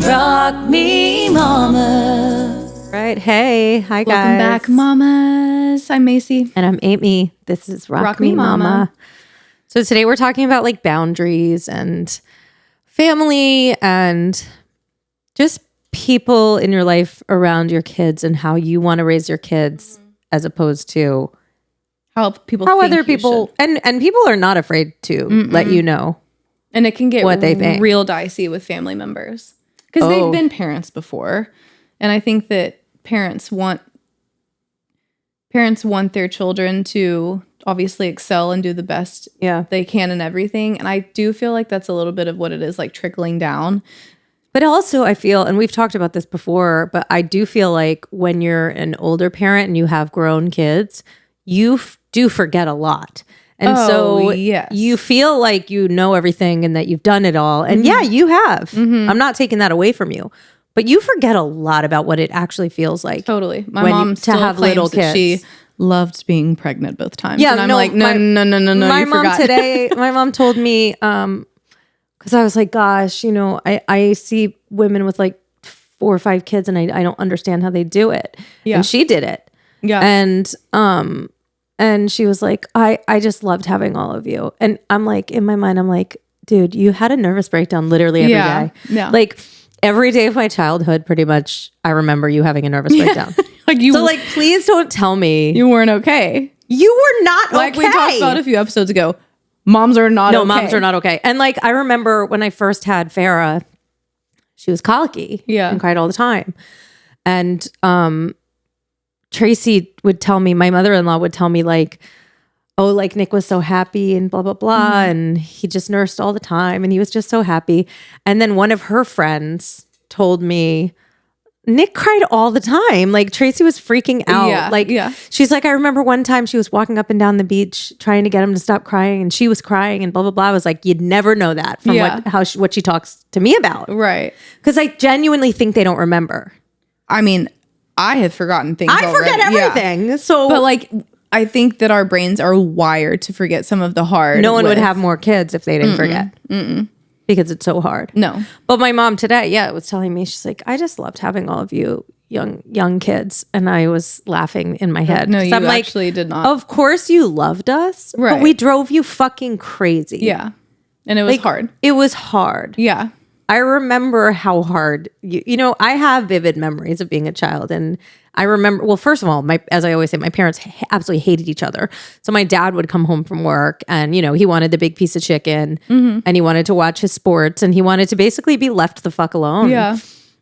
Rock me, mama. Right. Hey. Hi, guys. Welcome back, mamas. I'm Macy. And I'm Amie. This is Rock Me Mama. So today we're talking about like boundaries and family and just people in your life around your kids and how you want to raise your kids as opposed to how other people and people are not afraid to let you know. And it can get what they think. Real dicey with family members because they've been parents before. And I think that parents want their children to obviously excel and do the best they can in everything. And I do feel like that's a little bit of what it is, like trickling down. But also I feel, and we've talked about this before, but I do feel like when you're an older parent and you have grown kids, you do forget a lot. And you feel like you know everything and that you've done it all. And yeah, you have. I'm not taking that away from you. But you forget a lot about what it actually feels like. Totally. My mom still claims little kids. That she loved being pregnant both times. Yeah, and I'm like, no. My mom today, my mom told me, because I was like, gosh, you know, I see women with like 4 or 5 kids and I don't understand how they do it. Yeah. And she did it. Yeah. And she was like, I just loved having all of you. And I'm like, in my mind, I'm like, dude, you had a nervous breakdown literally every day. Yeah. Like every day of my childhood, pretty much, I remember you having a nervous breakdown. So like, please don't tell me. You weren't okay. You were not like okay. Like we talked about a few episodes ago. Moms are not okay. No, moms are not okay. And like, I remember when I first had Farah, she was colicky and cried all the time. And, Tracy would tell me, my mother-in-law would tell me like, oh, like Nick was so happy and blah, blah, blah. And he just nursed all the time and he was just so happy. And then one of her friends told me, Nick cried all the time. Like Tracy was freaking out. She's like, I remember one time she was walking up and down the beach trying to get him to stop crying and she was crying and blah, blah, blah. I was like, you'd never know that from what she talks to me about. Right. Because I genuinely think they don't remember. I mean, I have forgotten things already. Forget everything. Yeah. So, but like, I think that our brains are wired to forget some of the hard. No one would have more kids if they didn't forget. Because it's so hard. No. But my mom today, was telling me, she's like, I just loved having all of you young kids. And I was laughing in my head. No, you actually did not. Of course you loved us. Right. But we drove you fucking crazy. Yeah. And it was hard. It was hard. Yeah. I remember how hard, you know, I have vivid memories of being a child. And I remember, well, first of all, as I always say, my parents absolutely hated each other. So my dad would come home from work and, you know, he wanted the big piece of chicken and he wanted to watch his sports and he wanted to basically be left the fuck alone. Yeah.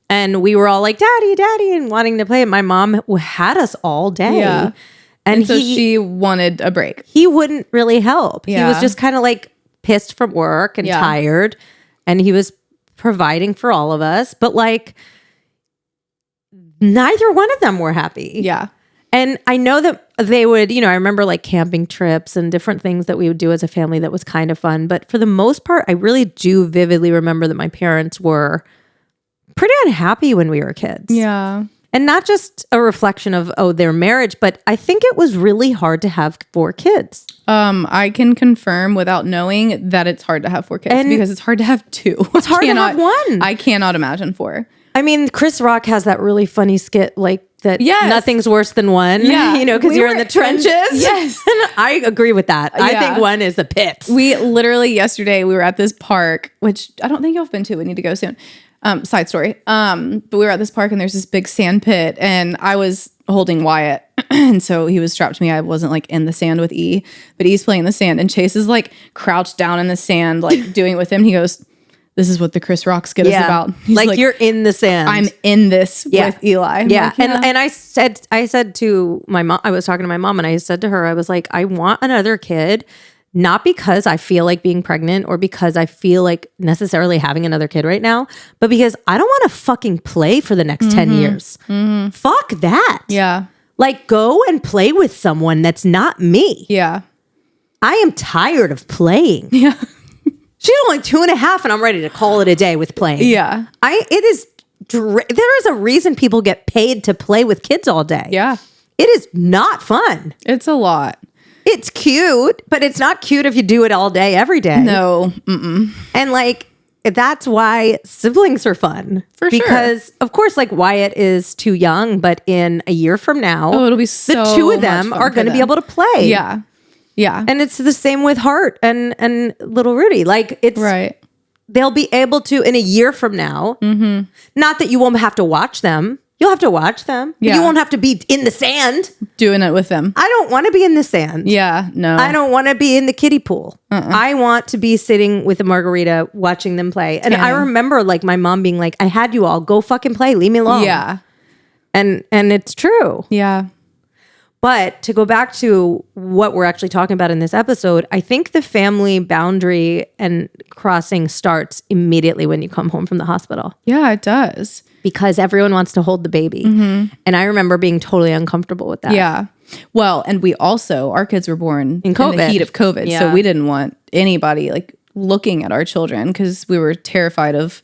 And we were all like, daddy, daddy, and wanting to play. And my mom had us all day. Yeah. And so she wanted a break. He wouldn't really help. Yeah. He was just kind of like pissed from work and tired. And he was providing for all of us, but like neither one of them were happy. Yeah. And I know that they would, you know, I remember like camping trips and different things that we would do as a family that was kind of fun. But for the most part, I really do vividly remember that my parents were pretty unhappy when we were kids. Yeah. And not just a reflection of, their marriage, but I think it was really hard to have 4 kids. I can confirm without knowing that it's hard to have 4 kids because it's hard to have 2. It's hard to have 1. I cannot imagine 4. I mean, Chris Rock has that really funny skit like that nothing's worse than 1, you know, because you're in the trenches. Yes. And I agree with that. Yeah. I think 1 is the pits. We literally yesterday, we were at this park, which I don't think y'all have been to. We need to go soon. Side story. But we were at this park and there's this big sand pit and I was holding Wyatt. And so he was strapped to me. I wasn't like in the sand with E, but E's playing in the sand and Chase is like crouched down in the sand, like doing it with him. He goes, this is what the Chris Rock skit is about. He's like you're in the sand. I'm in this with Eli. I'm like, and I said to my mom, I was talking to my mom and I said to her, I was like, I want another kid. Not because I feel like being pregnant or because I feel like necessarily having another kid right now, but because I don't want to fucking play for the next 10 years. Fuck that. Yeah. Like go and play with someone that's not me. Yeah. I am tired of playing. Yeah. She's only 2.5 and I'm ready to call it a day with playing. Yeah. There is a reason people get paid to play with kids all day. Yeah. It is not fun. It's a lot. It's cute, but it's not cute if you do it all day, every day. No. Mm-mm. And like, that's why siblings are fun. For sure. Because, of course, like Wyatt is too young, but in a year from now, it'll be so the two of much them fun are for going to be them. able to play. Yeah. Yeah. And it's the same with Hart and little Rudy. Like, it's Right. they'll be able to, in a year from now, not that you won't have to watch them. You'll have to watch them. But Yeah. you won't have to be in the sand. Doing it with them. I don't want to be in the sand. Yeah. No. I don't want to be in the kiddie pool. I want to be sitting with a margarita watching them play. And I remember like my mom being like, I had you all go fucking play. Leave me alone. Yeah. And it's true. Yeah. But to go back to what we're actually talking about in this episode, I think the family boundary and crossing starts immediately when you come home from the hospital. Yeah, it does. Because everyone wants to hold the baby. And I remember being totally uncomfortable with that. Yeah. Well, and we also, our kids were born in the COVID. heat of COVID. Yeah. So we didn't want anybody like looking at our children because we were terrified of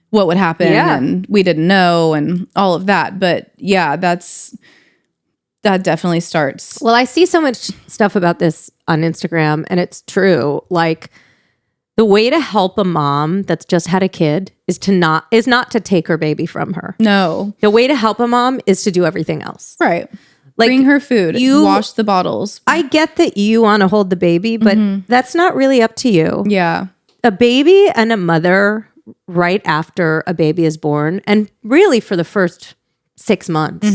what would happen and we didn't know and all of that. But yeah, that definitely starts. Well, I see so much stuff about this on Instagram and it's true. Like the way to help a mom that's just had a kid is not to take her baby from her. No. The way to help a mom is to do everything else. Right. Like, bring her food, wash the bottles. I get that you want to hold the baby, but that's not really up to you. Yeah. A baby and a mother right after a baby is born, and really for the first 6 months,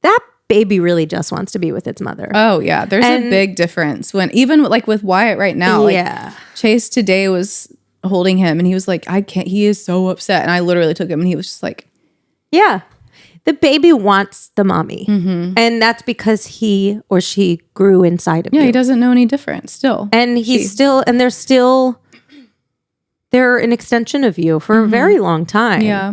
that baby really just wants to be with its mother. Oh yeah. There's a big difference when even like with Wyatt right now, like Chase today was holding him and he was like, I can't, he is so upset. And I literally took him and he was just like, yeah, the baby wants the mommy. And that's because he or she grew inside of you. yeah, he doesn't know any different still. And they're an extension of you for a very long time. Yeah.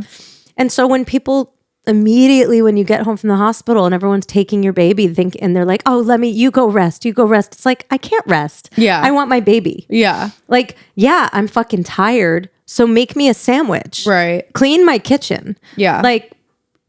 And so when people immediately, when you get home from the hospital and everyone's taking your baby, and they're like, oh, you go rest. It's like, I can't rest. Yeah. I want my baby. Yeah. Like, yeah, I'm fucking tired. So make me a sandwich. Right. Clean my kitchen. Yeah. Like,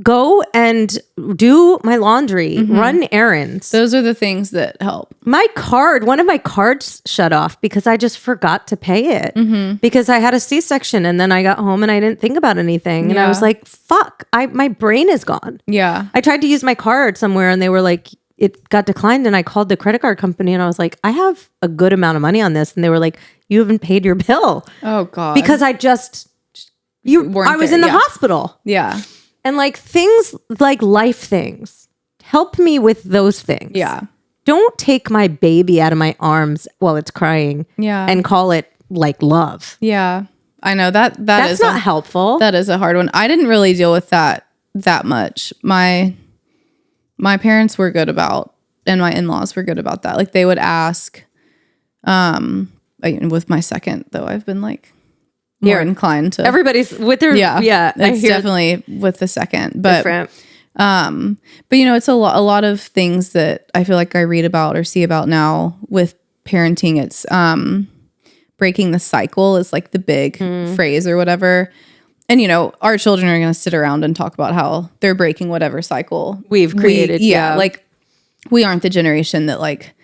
go and do my laundry, run errands. Those are the things that help. One of my cards shut off because I just forgot to pay it because I had a C-section and then I got home and I didn't think about anything. And I was like, fuck, my brain is gone. Yeah. I tried to use my card somewhere and they were like, it got declined. And I called the credit card company and I was like, I have a good amount of money on this. And they were like, you haven't paid your bill. Oh God. Because I was in the hospital. Yeah. And like things like life things, help me with those things. Yeah. Don't take my baby out of my arms while it's crying. Yeah. And call it like love. Yeah. I know that's not helpful. That is a hard one. I didn't really deal with that much. My parents were good about, and my in-laws were good about that. Like they would ask, with my second though, I've been like more inclined to everybody's with their it's definitely with the second, but different. But it's a lot of things that I feel like I read about or see about now with parenting. It's breaking the cycle is like the big phrase or whatever. And our children are going to sit around and talk about how they're breaking whatever cycle we've created. Like we aren't the generation that like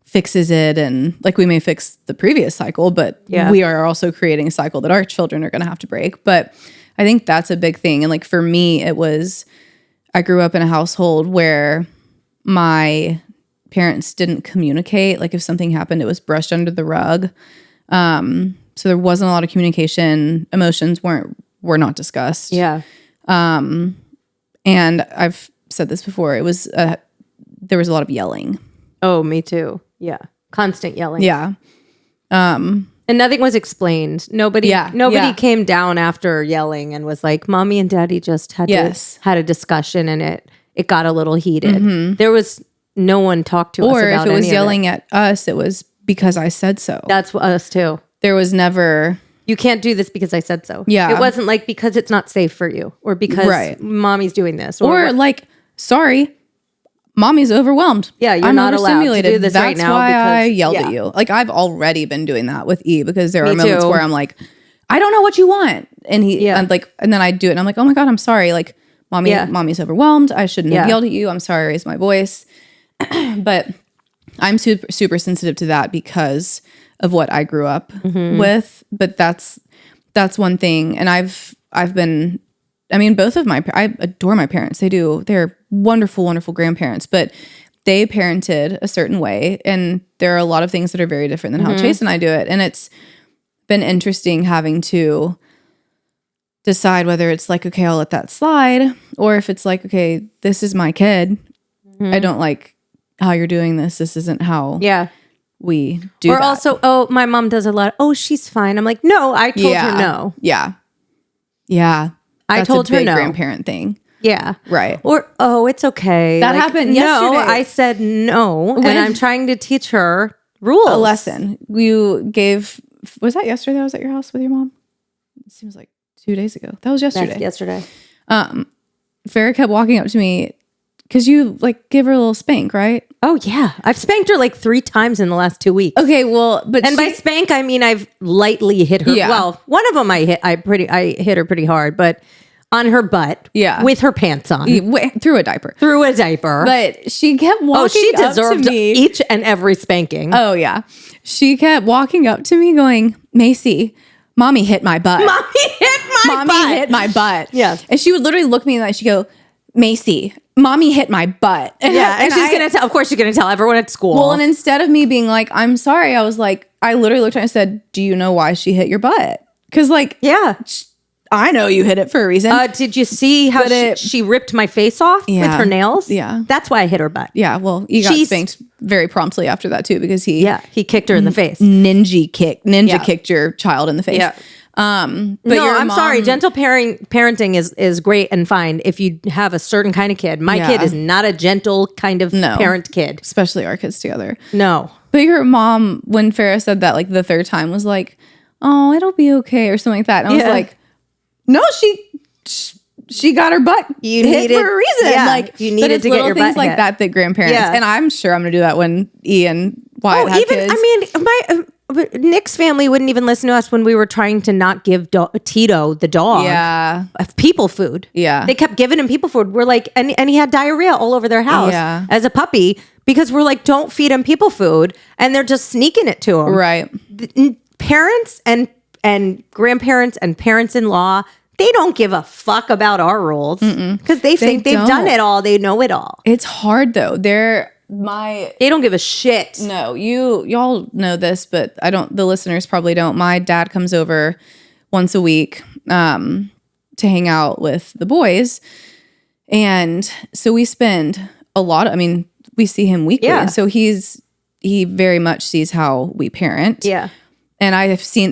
fixes it, and like we may fix the previous cycle, but we are also creating a cycle that our children are going to have to break. But I think that's a big thing. And like for me, I grew up in a household where my parents didn't communicate. Like if something happened, it was brushed under the rug. So there wasn't a lot of communication. Emotions were not discussed. Yeah. And I've said this before. There was a lot of yelling. Oh, me too. Yeah. Constant yelling. Yeah. And nothing was explained. Nobody came down after yelling and was like, Mommy and Daddy just had a discussion and it got a little heated. There was no one talked to us about Or if it was any yelling at us, it was because I said so. That's us too. There was never... You can't do this because I said so. Yeah. It wasn't like because it's not safe for you or because Mommy's doing this. Or like, sorry, Mommy's overwhelmed. Yeah, you're not allowed to do this right now. That's why because I yelled at you. Like I've already been doing that with E because there are moments where I'm like, I don't know what you want. And and then I do it and I'm like, oh my God, I'm sorry. Like Mommy's overwhelmed. I shouldn't have yelled at you. I'm sorry I raised my voice. But I'm super, super sensitive to that because of what I grew up with. But that's one thing. And I adore my parents. They're wonderful, wonderful grandparents, but they parented a certain way. And there are a lot of things that are very different than how Chase and I do it. And it's been interesting having to decide whether it's like, okay, I'll let that slide, or if it's like, okay, this is my kid. I don't like how you're doing this. This isn't how we do Or that. also, oh, my mom does a lot. Oh, she's fine. I'm like, no, I told her no. Yeah. Yeah. I That's told a her big no. grandparent thing. Yeah. Right. Or, oh, it's okay. That happened No, yesterday. I said no. And I'm trying to teach her rules. A lesson. You gave, was that yesterday I was at your house with your mom? It seems like 2 days ago. That was yesterday. That's yesterday. Farrah kept walking up to me because you like give her a little spank, right? Oh, yeah. I've spanked her like 3 times in the last 2 weeks. Okay, well, but And by spank, I mean I've lightly hit her. Yeah. Well, one of them I hit her pretty hard, but on her butt. Yeah. With her pants on. through a diaper. Through a diaper. But she kept walking oh, she up deserved to me. each and every spanking. Oh, yeah. She kept walking up to me going, Macy, mommy hit my butt. Mommy hit my Mommy butt. hit my butt. Yeah. And she would literally look at me and she'd go, Macy, mommy hit my butt. Yeah, and she's gonna tell. Of course, she's gonna tell everyone at school. Well, and instead of me being like, I'm sorry, I was like, I literally looked at her and said, do you know why she hit your butt? Because like, yeah. I know you hit it for a reason. Did you see how she ripped my face off with her nails? Yeah. That's why I hit her butt. Yeah, well, you got spanked very promptly after that too, because he kicked her in the face. Ninja kicked your child in the face. Yeah. But no, I'm sorry. Gentle parenting is great and fine if you have a certain kind of kid. My kid is not a gentle kind of parent kid. Especially our kids together. No. But your mom, when Farrah said that like the third time, was like, oh, it'll be okay or something like that. And I was like, no, she got her butt hit for a reason. Yeah, like you needed to get your butt things like hit. that grandparents. And I'm sure I'm going to do that when Ian Wyatt have kids. I mean, Nick's family wouldn't even listen to us when we were trying to not give Tito, the dog, people food. Yeah. They kept giving him people food. We're like, and he had diarrhea all over their house as a puppy because we're like, don't feed him people food. And they're just sneaking it to him. Right. Parents and grandparents and parents-in-law, they don't give a fuck about our rules because they think they've done it all. They know it all. It's hard though. They don't give a shit. No, y'all know this, but the listeners probably don't. My dad comes over once a week to hang out with the boys. And so we spend we see him weekly. Yeah. So he very much sees how we parent. Yeah. And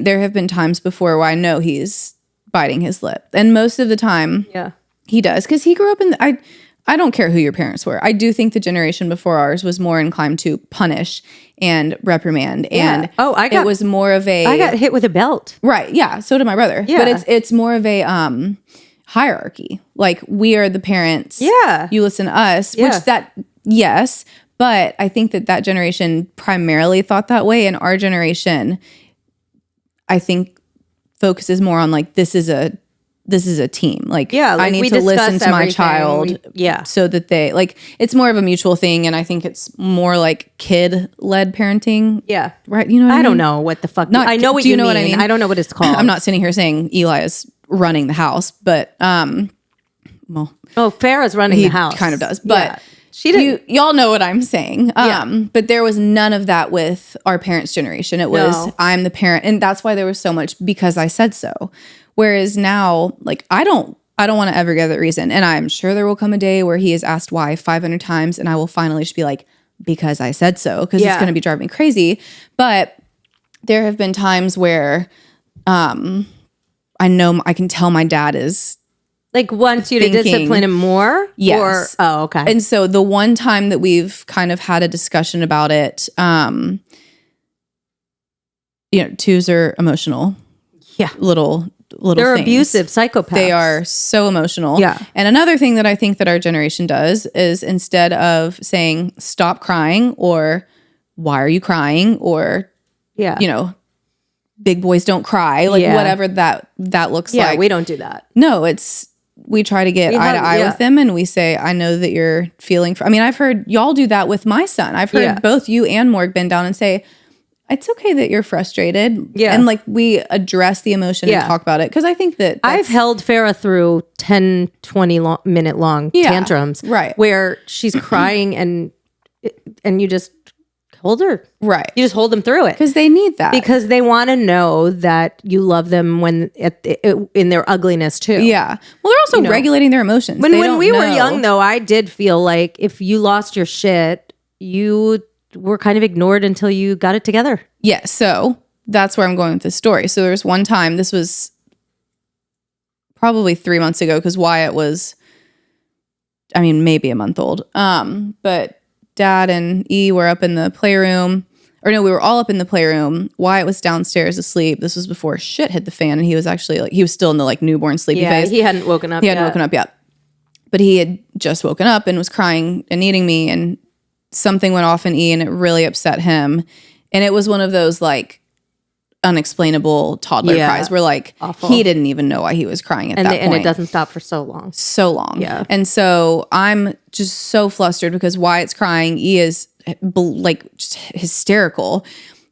there have been times before where I know he's biting his lip. And most of the time he does. Because he grew up I don't care who your parents were. I do think the generation before ours was more inclined to punish and reprimand. And it was more of I got hit with a belt. Right. Yeah. So did my brother. Yeah. But it's more of a hierarchy. Like we are the parents. Yeah. You listen to us. Yeah. Yes. But I think that generation primarily thought that way. And our generation, I think, focuses more on like this is a team. Like, I need to listen to my child. So that they like, it's more of a mutual thing. And I think it's more like kid-led parenting. Yeah. Right. You know what I mean? don't know what the fuck. I know what do you know mean. what I mean? I don't know what it's called. I'm not sitting here saying Eli is running the house, but Farrah's running the house. Kind of does. But she didn't. Y'all know what I'm saying. But there was none of that with our parents' generation. It was I'm the parent, and that's why there was so much because I said so. Whereas now, like I don't want to ever get that reason. And I'm sure there will come a day where he is asked why 500 times, and I will finally just be like, because I said so, because it's going to be driving me crazy. But there have been times where I know I can tell my dad is like wants you to discipline him more? Yes. Okay. And so the one time that we've kind of had a discussion about it, twos are emotional. Yeah. Little They're things. abusive psychopaths. They are so emotional. Yeah. And another thing that I think that our generation does is instead of saying stop crying or why are you crying or big boys don't cry, like whatever that looks like. Yeah, we don't do that. No, we try to get eye to eye with them and we say, I know that you're feeling I've heard y'all do that with my son. I've heard both you and Morg bend down and say, it's okay that you're frustrated. Yeah. And like we address the emotion and talk about it. Cause I think that I've held Farrah through 10, 20 minute long tantrums. Right. Where she's crying and you just hold her. Right. You just hold them through it. Cause they need that. Because they want to know that you love them when in their ugliness too. Yeah. Well, they're also regulating their emotions. When we were young though, I did feel like if you lost your shit, you were kind of ignored until you got it together. Yeah. So that's where I'm going with this story. So there's one time, this was probably 3 months ago, because Wyatt was, I mean, maybe a month old. But Dad and E were up in the playroom. Or no, we were all up in the playroom. Wyatt was downstairs asleep. This was before shit hit the fan, and he was actually like, he was still in the like newborn sleepy phase. He hadn't woken up. He hadn't woken up yet. But he had just woken up and was crying and needing me, and something went off in E, and it really upset him. And it was one of those like unexplainable toddler cries where like awful. He didn't even know why he was crying at that point. And it doesn't stop for so long. So long. Yeah. And so I'm just so flustered because Wyatt's crying. E is like just hysterical.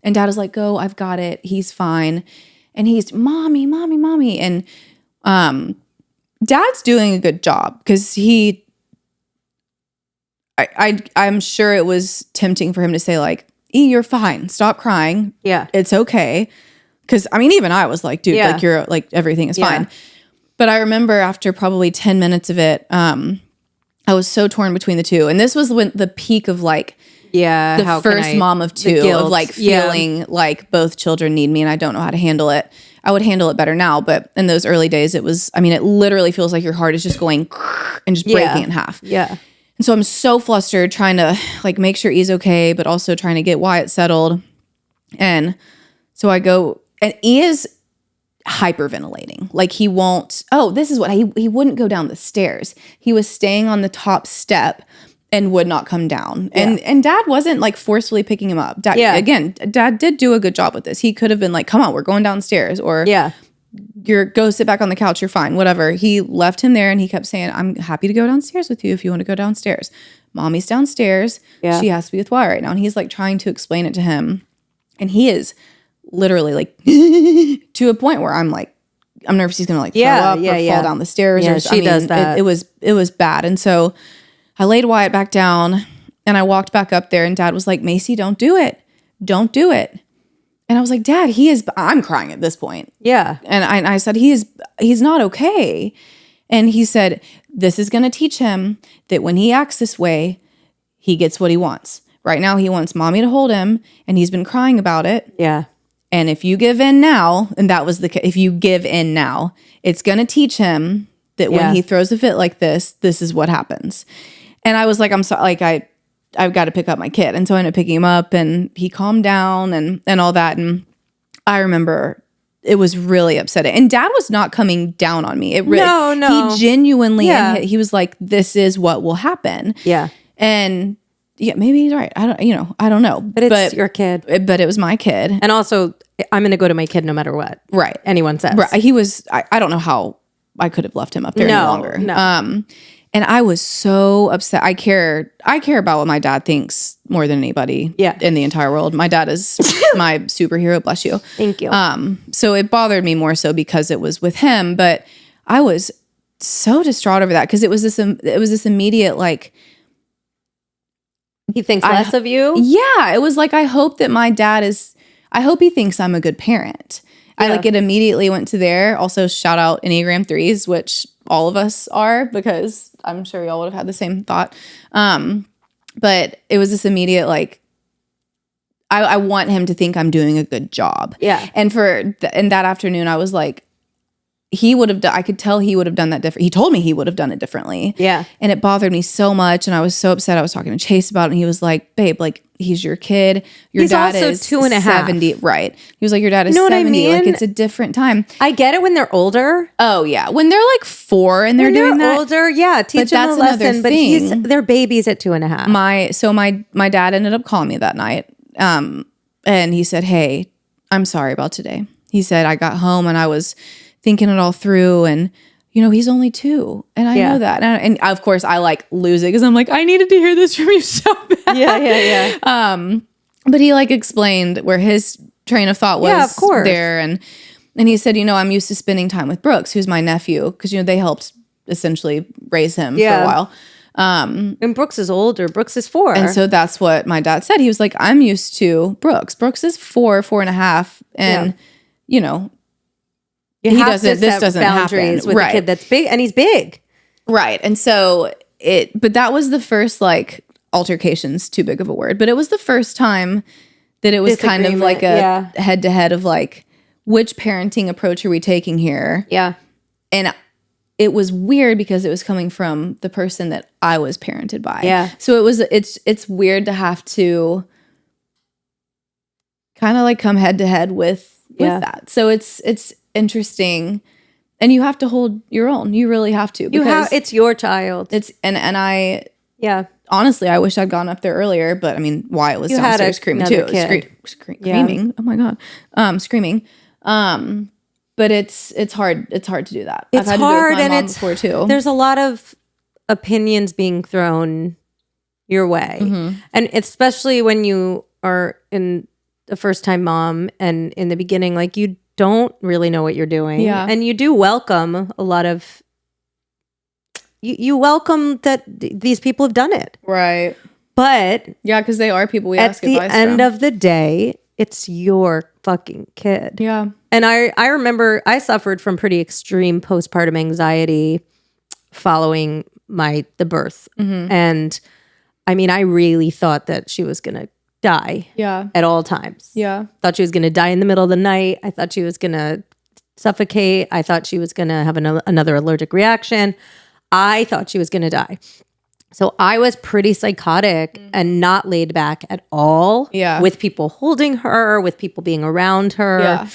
And Dad is like, go, I've got it. He's fine. And he's, mommy, mommy, mommy. And Dad's doing a good job because I'm sure it was tempting for him to say like, E, you're fine. Stop crying. Yeah. It's okay. Because I mean, even I was like, dude, like you're like, everything is fine. But I remember after probably 10 minutes of it, I was so torn between the two. And this was when the peak of like, the first mom of two of like feeling like both children need me and I don't know how to handle it. I would handle it better now. But in those early days, it was, I mean, it literally feels like your heart is just going and just breaking in half. Yeah. And so I'm so flustered trying to like make sure he's okay, but also trying to get Wyatt settled. And so I go, and he is hyperventilating. Like he won't, this is what, he wouldn't go down the stairs. He was staying on the top step and would not come down. And Dad wasn't like forcefully picking him up. Again, Dad did do a good job with this. He could have been like, come on, we're going downstairs. Or go sit back on the couch, you're fine, whatever. He left him there and he kept saying, I'm happy to go downstairs with you if you want to go downstairs. Mommy's downstairs. She has to be with Wyatt right now. And he's like trying to explain it to him. And he is literally like to a point where I'm like, I'm nervous he's going to like throw up or fall down the stairs. Yeah, or she does that. It was bad. And so I laid Wyatt back down and I walked back up there and Dad was like, Macy, don't do it. Don't do it. And I was like, Dad, I'm crying at this point. Yeah. And I said, he's not okay. And he said, this is going to teach him that when he acts this way, he gets what he wants. Right now, he wants mommy to hold him and he's been crying about it. Yeah. And if you give in now, and that was if you give in now, it's going to teach him that when he throws a fit like this is what happens. And I was like, I'm sorry, like I've got to pick up my kid. And so I ended up picking him up and he calmed down and all that. And I remember it was really upsetting. And Dad was not coming down on me. It really, no. He genuinely, he was like, this is what will happen. Yeah. And yeah, maybe he's right. I don't know. But it's your kid. But it was my kid. And also, I'm going to go to my kid no matter what. Right. Anyone says. Right. He was, I don't know how I could have left him up there any longer. No. And I was so upset. I care about what my dad thinks more than anybody in the entire world. My dad is my superhero, bless you. Thank you. So it bothered me more so because it was with him, but I was so distraught over that because it was this immediate like, he thinks less of you? Yeah. It was like, I hope he thinks I'm a good parent. Yeah. It immediately went to there. Also, shout out Enneagram 3s, which all of us are, because I'm sure y'all would have had the same thought. But it was this immediate, like, I want him to think I'm doing a good job. Yeah. And in that afternoon, I was like, I could tell he would have done that different. He told me he would have done it differently. Yeah. And it bothered me so much. And I was so upset. I was talking to Chase about it. And he was like, babe, like, he's your kid. Your dad also is 2.5. 70. Right. He was like, your dad is 70. I mean? Like, it's a different time. I get it when they're older. Oh, yeah. When they're like 4 and they're doing that. Older, yeah. Teach them a lesson. But they're babies at 2.5. My dad ended up calling me that night. And he said, hey, I'm sorry about today. He said, I got home and I was thinking it all through, and he's only 2, and I know that, and of course I like lose it because I'm like, I needed to hear this from you so bad. Yeah. But he like explained where his train of thought was Yeah, of course. there. And he said, I'm used to spending time with Brooks, who's my nephew, because, they helped essentially raise him for a while. And Brooks is older. Brooks is 4. And so that's what my dad said. He was like, I'm used to Brooks. Brooks is 4.5. And, you he have doesn't, to this set doesn't boundaries happen. with a kid that's big, and he's big. Right. And so but that was the first like altercation's too big of a word, but it was the first time that it was kind of like a head to head of like, which parenting approach are we taking here? Yeah. And it was weird because it was coming from the person that I was parented by. Yeah. So it's weird to have to kind of like come head to head with that. So it's interesting, and you have to hold your own. You really have to. It's your child. And I Yeah. honestly, I wish I'd gone up there earlier, but I mean, Wyatt was downstairs screaming too. Screaming. Oh my God. Screaming. But it's hard. It's hard to do that. It's I've had hard, to do it with my and mom before too. There's a lot of opinions being thrown your way, and especially when you are in the first time mom, and in the beginning, like you don't really know what you're doing, and you do welcome a lot of. You welcome that these people have done it, right? But because they are people we at ask the advice end from. of the day, it's your fucking kid. Yeah. And I remember I suffered from pretty extreme postpartum anxiety following the birth. And I mean, I really thought that she was going to die at all times. Yeah. Thought she was going to die in the middle of the night. I thought she was going to suffocate. I thought she was going to have another allergic reaction. I thought she was going to die. So I was pretty psychotic and not laid back at all. Yeah. With people holding her, with people being around her. Yeah.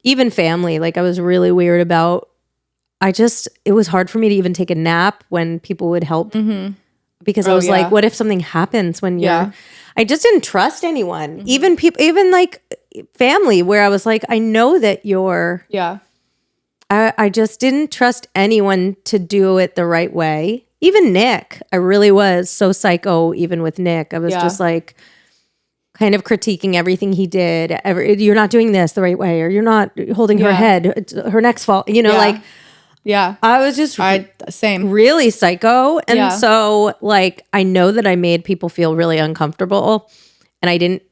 Even family. Like I was really weird about, it was hard for me to even take a nap when people would help. Because I was like, what if something happens when you're, I just didn't trust anyone. Even people, even like family, where I was like, I know that you're. Yeah. I just didn't trust anyone to do it the right way. Even Nick, I really was so psycho. Even with Nick, I was just like kind of critiquing everything he did. You're not doing this the right way, or you're not holding her head. It's her neck's fault. Like I was just really psycho, and so like I know that I made people feel really uncomfortable, and I didn't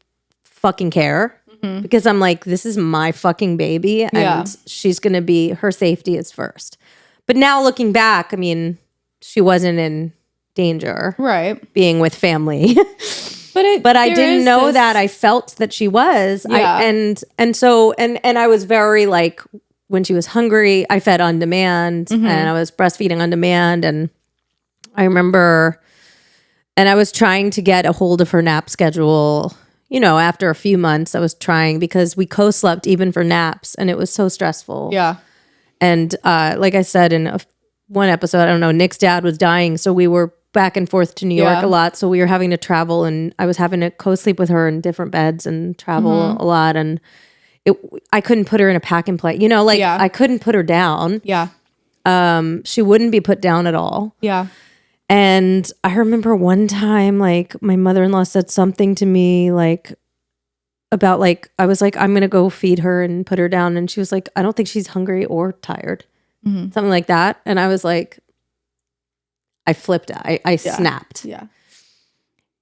fucking care. Because I'm like, this is my fucking baby, and she's gonna be, her safety is first. But now looking back, I mean, she wasn't in danger, right? Being with family, but I didn't know that. I felt that she was, and so I was very like, when she was hungry, I fed on demand, and I was breastfeeding on demand, and I remember, and I was trying to get a hold of her nap schedule. After a few months, I was trying, because we co-slept even for naps, and it was so stressful. Yeah. And like I said in one episode, I don't know, Nick's dad was dying, so we were back and forth to New York a lot. So we were having to travel, and I was having to co-sleep with her in different beds and travel a lot. And I couldn't put her in a pack and play. I couldn't put her down. Yeah. She wouldn't be put down at all. Yeah. And I remember one time, like, my mother-in-law said something to me, like, about, like, I was like, I'm going to go feed her and put her down. And she was like, I don't think she's hungry or tired. Something like that. And I was like, I flipped. I snapped. Yeah.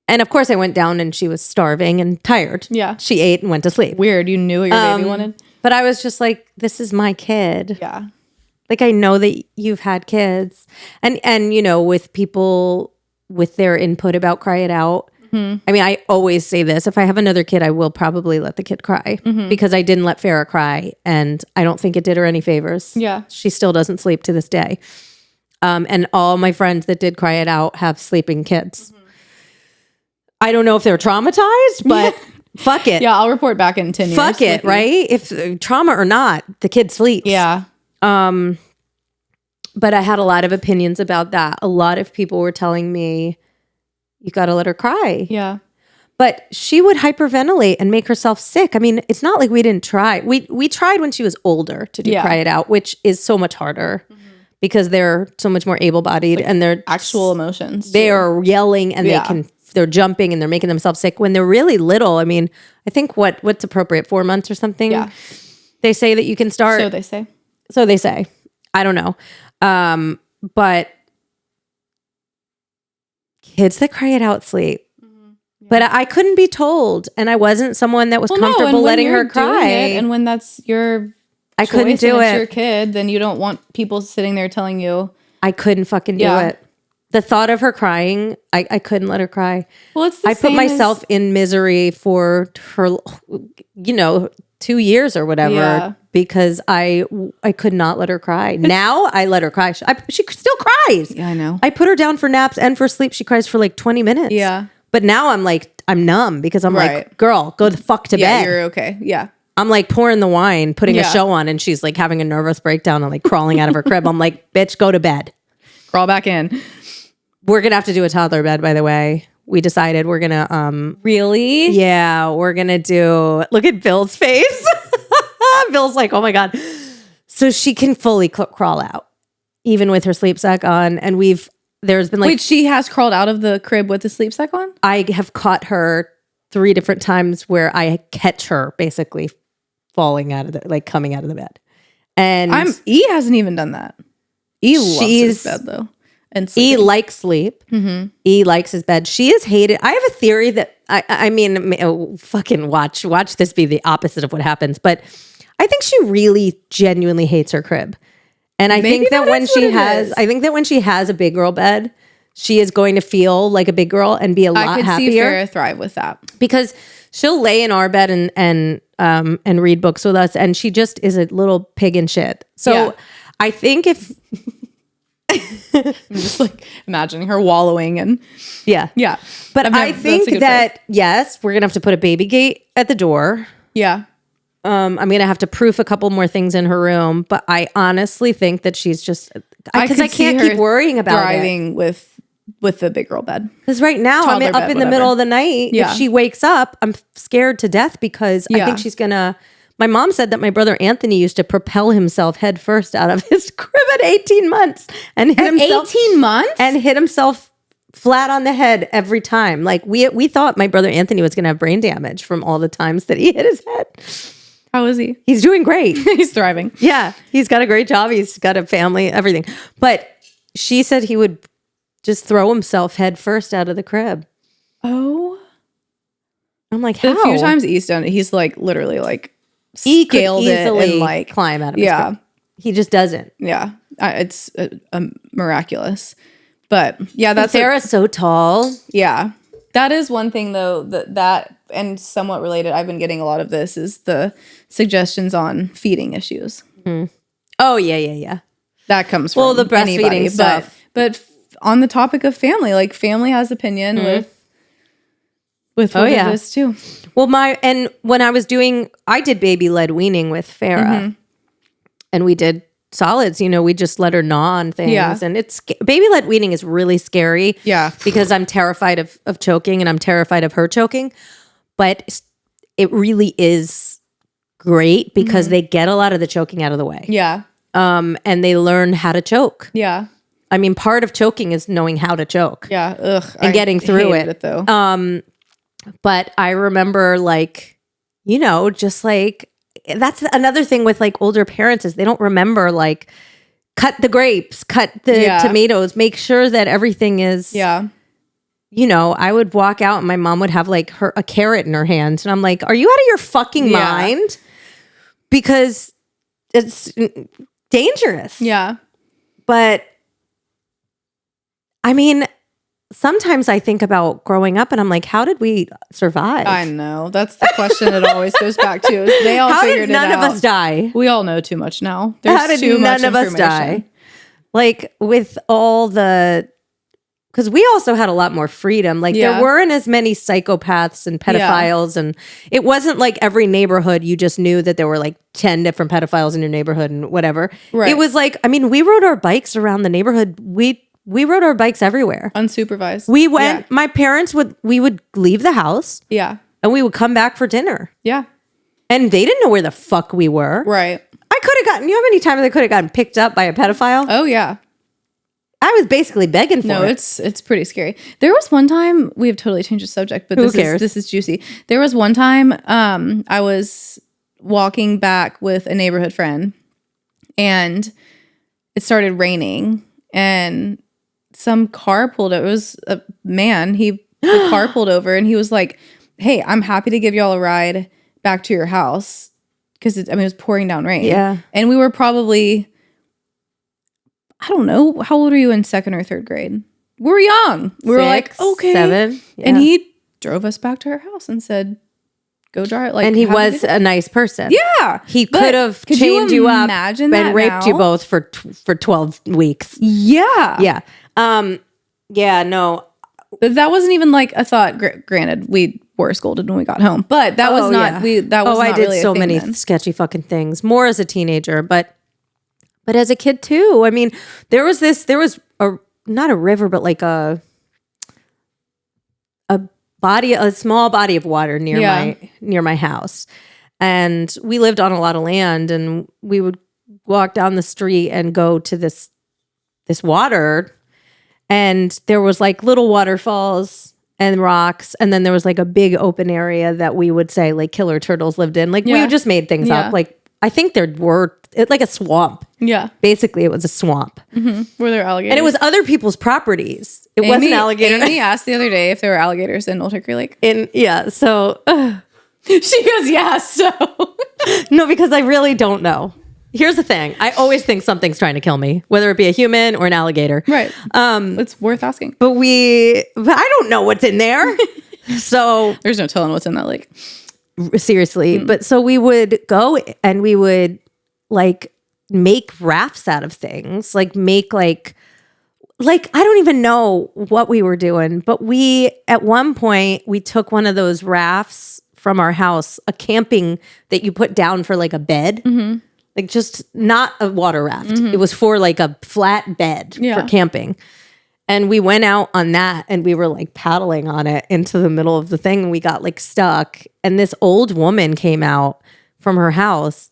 And of course I went down, and she was starving and tired. Yeah. She ate and went to sleep. Weird. You knew what your baby wanted? But I was just like, this is my kid. Yeah. Like, I know that you've had kids, and with people with their input about cry it out. I mean, I always say this: if I have another kid, I will probably let the kid cry, because I didn't let Farrah cry, and I don't think it did her any favors. Yeah, she still doesn't sleep to this day. And all my friends that did cry it out have sleeping kids. I don't know if they're traumatized, but fuck it. Yeah, I'll report back in 10 years. Fuck it, right? If trauma or not, the kid sleeps. Yeah. But I had a lot of opinions about that. A lot of people were telling me, you got to let her cry. Yeah. But she would hyperventilate and make herself sick. I mean, it's not like we didn't try. We tried when she was older to do cry it out, which is so much harder because they're so much more able-bodied, and they're actual emotions. They are yelling, and they're jumping and they're making themselves sick when they're really little. I mean, I think what's appropriate, 4 months or something. Yeah. They say that you can start. So they say. So they say. I don't know. But kids that cry it out sleep. But I couldn't be told, and I wasn't someone that was comfortable letting her cry. And when that's your I couldn't choice do and it's it. your kid, then you don't want people sitting there telling you. I couldn't fucking do Yeah. it. The thought of her crying, I couldn't let her cry. Well, it's the I put myself in misery for her, 2 years or whatever, Yeah. because I could not let her cry. Now I let her cry. She still cries. Yeah, I know. I put her down for naps and for sleep. She cries for like 20 minutes. Yeah. But now I'm numb because I'm Right. like, girl, go the fuck to Yeah, bed. you're okay. Yeah. I'm like pouring the wine, putting a Yeah. show on, and she's like having a nervous breakdown and like crawling out of her crib. I'm like, bitch, go to bed. Crawl back in. We're gonna have to do a toddler bed, by the way. We decided we're gonna Really? yeah, we're gonna do, look at Bill's face. Bill's like, oh my God. So she can fully crawl out, even with her sleep sack on. And there's been like, Wait, she has crawled out of the crib with the sleep sack on? I have caught her 3 different times where I catch her basically falling out of coming out of the bed. And E hasn't even done that. E loves his bed though. And E sleeping. likes sleep. Mm-hmm. E likes his bed. She is hated. I have a theory that I mean, fucking watch this be the opposite of what happens. But I think she really genuinely hates her crib. And I think that when she has a big girl bed, she is going to feel like a big girl and be a lot I could happier. see Farrah thrive with that. Because she'll lay in our bed and read books with us, and she just is a little pig in shit. So Yeah. I think if I'm just like imagining her wallowing and yeah. But I that's a think good that yes, we're gonna have to put a baby gate at the door. yeah. I'm gonna have to proof a couple more things in her room, but I honestly think that she's just because I could see can't her keep worrying about it. thriving with the big girl bed. Because right now I'm Toddler up bed, in the middle whatever. of the night. Yeah. If she wakes up, I'm scared to death because I Yeah. think she's gonna. My mom said that my brother Anthony used to propel himself head first out of his crib at 18 months and hit himself 18 months? and hit himself flat on the head every time. Like we thought my brother Anthony was gonna have brain damage from all the times that he hit his head. How is he? He's doing great. He's thriving. Yeah, he's got a great job. He's got a family, everything. But she said he would just throw himself head first out of the crib. Oh. I'm like, how? A few times East done it. He's like literally like He could scaled it easily and like climb out of his yeah. crib. He just doesn't. Yeah. It's miraculous. But yeah, that's Sarah's so tall. yeah. That is one thing though that and somewhat related. I've been getting a lot of this is the suggestions on feeding issues. Oh, yeah. That comes from Well, the breastfeeding anybody, stuff. But on the topic of family, like family has opinion with what yeah. it is too. Well, when I did baby-led weaning with Farah, and we did solids, we just let her gnaw on things. Yeah. And baby-led weaning is really scary. Yeah. Because I'm terrified of choking and I'm terrified of her choking. But it really is great because they get a lot of the choking out of the way. Yeah. And they learn how to choke. Yeah. I mean, part of choking is knowing how to choke. Yeah. Ugh. And getting through hated it. though. But I remember just like, that's another thing with like older parents is they don't remember like cut the grapes, cut the tomatoes, make sure that everything is, Yeah. I would walk out and my mom would have like a carrot in her hand. And I'm like, are you out of your fucking mind? Because it's dangerous. Yeah. But I mean, sometimes I think about growing up and I'm like, how did we survive? I know. That's the question it always goes back to. Is they all How figured did none it of out. us die? We all know too much now. How did too much none of us information. die? Like with all because we also had a lot more freedom. Like there weren't as many psychopaths and pedophiles. And it wasn't like every neighborhood, you just knew that there were like 10 different pedophiles in your neighborhood and whatever. Right. It was like, I mean, we rode our bikes around the neighborhood. We rode our bikes everywhere. Unsupervised. We went, my parents we would leave the house Yeah. and we would come back for dinner. Yeah. And they didn't know where the fuck we were. Right. I could have gotten, how many times I could have gotten picked up by a pedophile? Oh yeah. I was basically begging for No, it. it's pretty scary. There was one time, we have totally changed the subject, but Who cares? this is juicy. There was one time I was walking back with a neighborhood friend and it started raining and some car pulled over. It was a man. The car pulled over and he was like, "Hey, I'm happy to give y'all a ride back to your house." Because it was pouring down rain. Yeah. And we were probably, I don't know, how old are you in second or third grade? We were young. We were like, 6, okay. 7. Yeah. And he drove us back to our house and said, go drive. Like, and he have a was good- a nice person. Yeah. He But could have could chained you up imagine that and raped you now? both for 12 weeks. Yeah. Yeah. Yeah, no. But that wasn't even like a thought. Granted, we were scolded when we got home, but that was not, that was I not did really a so thing many then. sketchy fucking things, more as a teenager, but as a kid too. I mean, there was not a river, but like a small body of water near my house. And we lived on a lot of land and we would walk down the street and go to this water, and there was like little waterfalls and rocks, and then there was like a big open area that we would say like killer turtles lived in. Like we just made things Yeah. up. Like I think there were like a swamp. Yeah. Basically, it was a swamp, Were there alligators? and it was other people's properties. It wasn't alligator. Amy asked the other day if there were alligators in Old Hickory Lake. So She goes, yeah, so. no, because I really don't know. Here's the thing: I always think something's trying to kill me, whether it be a human or an alligator. Right. It's worth asking. But I don't know what's in there. So There's no telling what's in that lake. seriously, but so we would go and we would like make rafts out of things, like make like I don't even know what we were doing, but at one point we took one of those rafts from our house, a camping that you put down for like a bed. Like just not a water raft. It was for like a flat bed for camping. And we went out on that and we were like paddling on it into the middle of the thing and we got like stuck. And this old woman came out from her house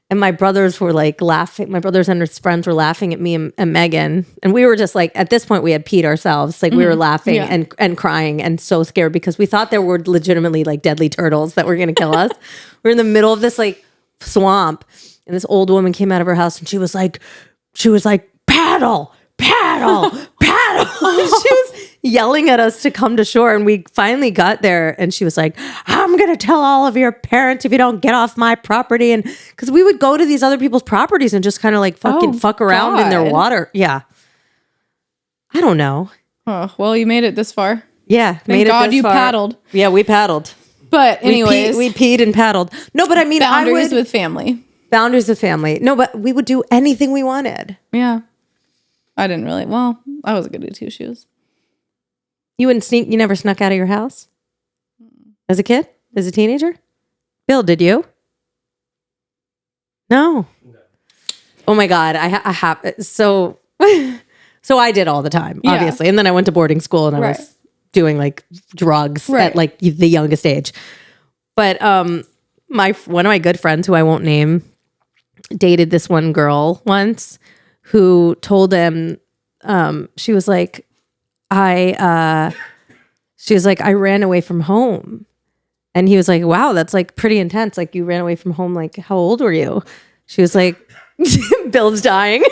and my brothers were like laughing. My brothers and his friends were laughing at me and Megan. And we were just like, at this point we had peed ourselves. Like we were laughing and crying and so scared because we thought there were legitimately like deadly turtles that were going to kill us. We're in the middle of this like swamp. And this old woman came out of her house and she was like, paddle, paddle, paddle. She was yelling at us to come to shore. And we finally got there and she was like, I'm going to tell all of your parents if you don't get off my property. And because we would go to these other people's properties and just kind of like fuck around in their God. water. Yeah. I don't know. Oh, well, you made it this far. Yeah. Thank God you paddled. Yeah, we paddled. But anyways, we peed and paddled. No, but I mean, boundaries with family. Boundaries with family. No, but we would do anything we wanted. Yeah. I didn't really. Well, I was good at two shoes. You wouldn't sneak? You never snuck out of your house? As a kid? As a teenager? Bill, did you? No. Oh my God. I have. So I did all the time, obviously. And then I went to boarding school and I was doing like drugs at like the youngest age. But one of my good friends who I won't name dated this one girl once who told him, she was like, I ran away from home. And he was like, wow, that's like pretty intense. Like you ran away from home. Like, how old were you? She was like, Bill's dying.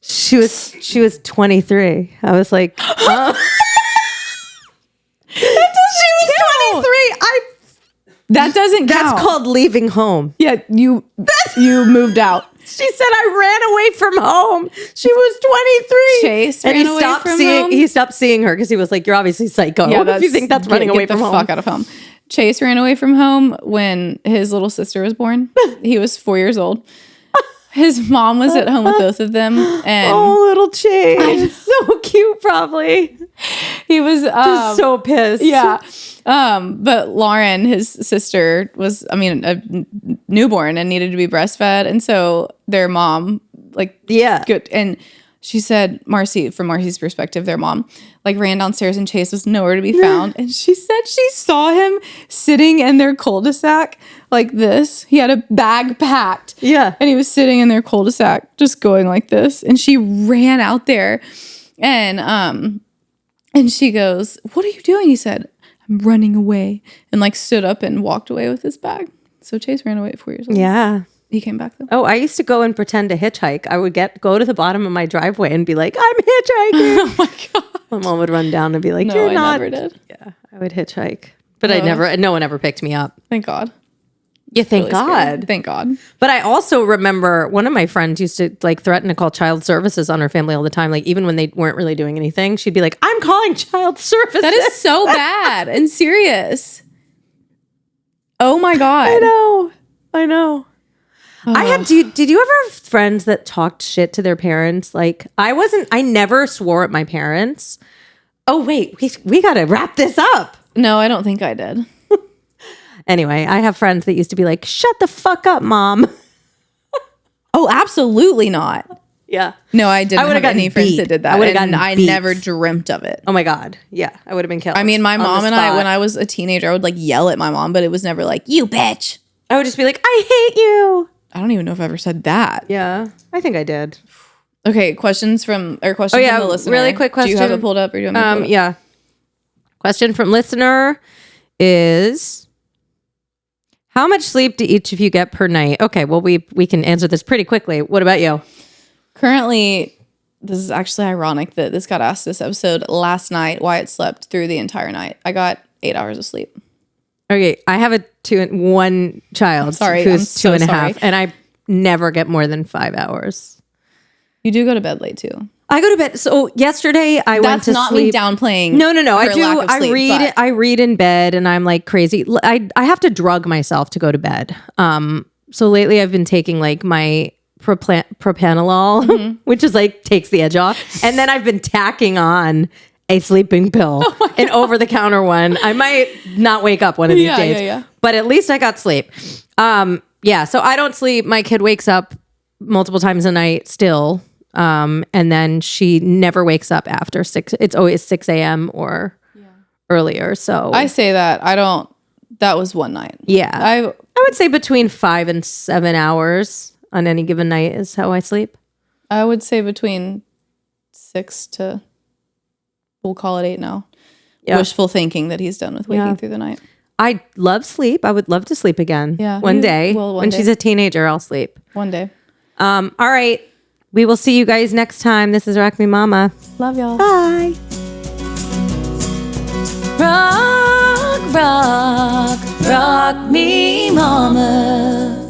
She was 23. I was like, she was 23. That doesn't count. That's called leaving home. Yeah, you moved out. She said I ran away from home. She was 23. Chase and ran away from home? He stopped seeing her because he was like, "You're obviously psycho. If you think that's running away from home." Get the fuck out of home. Chase ran away from home when his little sister was born. He was 4 years old. His mom was at home with both of them, and oh, little Chase, so cute. Probably he was just so pissed. Yeah. But Lauren, his sister, was, a newborn and needed to be breastfed. And so their mom, good. And She said Marcy, from Marcy's perspective, their mom, like ran downstairs and Chase was nowhere to be found. And she said she saw him sitting in their cul-de-sac like this. He had a bag packed. Yeah. And he was sitting in their cul-de-sac just going like this. And she ran out there and she goes, "What are you doing?" He said, "I'm running away." And like stood up and walked away with his bag. So Chase ran away at 4 years old. Yeah. He came back though. Oh, I used to go and pretend to hitchhike. I would go to the bottom of my driveway and be like, "I'm hitchhiking." Oh my God. My mom would run down and be like, No, "You're I not." never did. Yeah, I would hitchhike, but no one ever picked me up. Thank God. Yeah, thank Really God. scary. Thank God. But I also remember one of my friends used to like threaten to call child services on her family all the time. Like even when they weren't really doing anything, she'd be like, "I'm calling child services." That is so bad and serious. Oh my God. I know. Did you ever have friends that talked shit to their parents? Like I never swore at my parents. Oh wait, we got to wrap this up. No, I don't think I did. Anyway, I have friends that used to be like, "Shut the fuck up, mom." Oh, absolutely not. Yeah. No, I didn't have any friends that did that. I would have gotten I beat. never dreamt of it. Oh my God. Yeah. I would have been killed. I mean, my on the mom and I, spot. when I was a teenager, I would like yell at my mom, but it was never like, "You bitch." I would just be like, "I hate you." I don't even know if I ever said that. Yeah. I think I did. Okay, questions from the listener. Really quick question. Do you have it pulled up or do you want me to pull it up? Yeah. Question from listener is, how much sleep do each of you get per night? Okay, well, we can answer this pretty quickly. What about you? Currently, this is actually ironic that this got asked this episode last night. Wyatt slept through the entire night. I got 8 hours of sleep. Okay, I have one child who's two and a half, and I never get more than 5 hours. You do go to bed late too. I go to bed. So yesterday I went to sleep. That's not me downplaying. No. I her do. lack of I sleep, read. but- I read in bed, and I'm like crazy. I have to drug myself to go to bed. So lately I've been taking like my propranolol, which is like takes the edge off, and then I've been tacking on a sleeping pill, an over-the-counter one. I might not wake up one of these days, yeah. but at least I got sleep. Yeah. So I don't sleep. My kid wakes up multiple times a night still. And then she never wakes up after 6. It's always 6 a.m. or earlier. So I say that. That was one night. yeah, I would say between 5 and 7 hours on any given night is how I sleep. I would say between 6 to, we'll call it 8 now. Yeah. Wishful thinking that he's done with waking through the night. I love sleep. I would love to sleep again. Yeah. One day. Well, when she's a teenager, I'll sleep. One day. All right. We will see you guys next time. This is Rock Me Mama. Love y'all. Bye. Rock, rock, rock me, mama.